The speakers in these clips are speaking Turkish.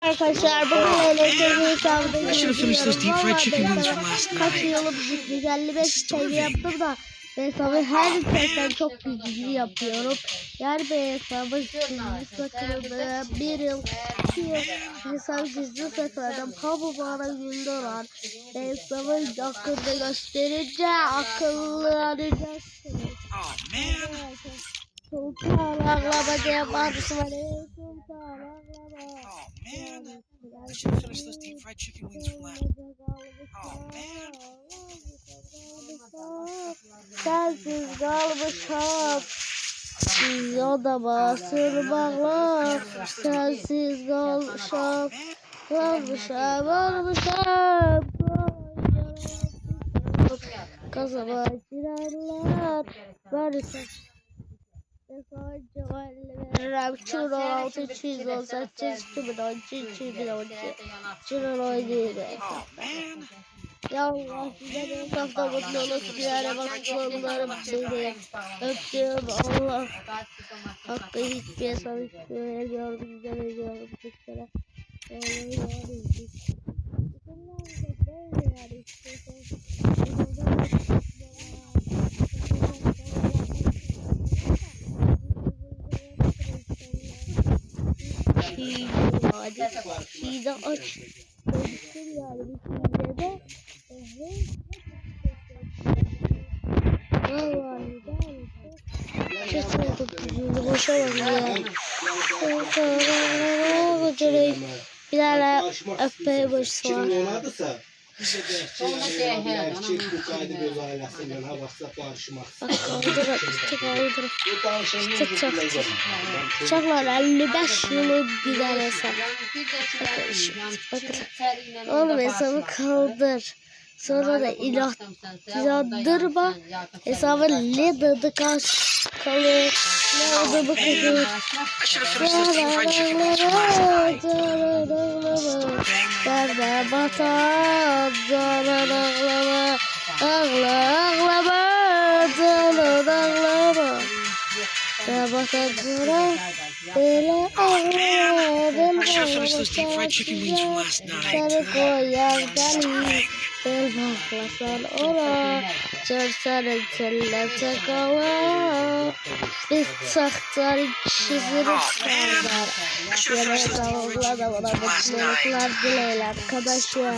Arkadaşlar bugün elektriği çaldı. I should have finished those deep fried chicken wings from last Kaç night. yılım 155 TL yaptım da hesabı her seferden çok düzgün yapıyorum. Yani ben hesabı sakındı. Bir yıl, 2 yıl hesabı gizli sakladım. Kamu bana güldüren. Hesabı hakkında gösterince akıllanacak. Oh man. Sultan ağlama diye bağırışı var. Sultan ağlama. Oh man. I should have finished those deep fried chicken wings from last night. Oh man. Sensiz kalmışam. Yolda sırmalar. Sensiz kalmışam. Kalmışam. Kazama girerler. Barışa. Veririm. Çuro 618 Oh man. Ya Allah size benim hafta mutlu olasın yani bakımlarım beni öptüm Allah hakkı hiçbir hesabı vermiyorum size veriyorum sizlere Şiide aç konuşur yani bir şiide de bir tane öpmeye başlar. Çaklar 55 yılı gider hesap. Bakın. Oğlum hesabı kaldır. Sonra da ilahdırma hesabı ne dadı kalır. Ne adı bakıyor. I should have finished those deep fried chicken wings from last night. Derde batan zarar ağlama. Ağlama. Zarar ağlama. Derde batan zarar. Böyle ağlama. I should have finished those deep fried chicken wings from last night. Seni koyar deli. El baklasan ora. Çörsenin çellete kala. Biz saktar çiziriz sanlar. Yine savunla da bana mutluluklar dileyin arkadaşlar.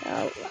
Allah.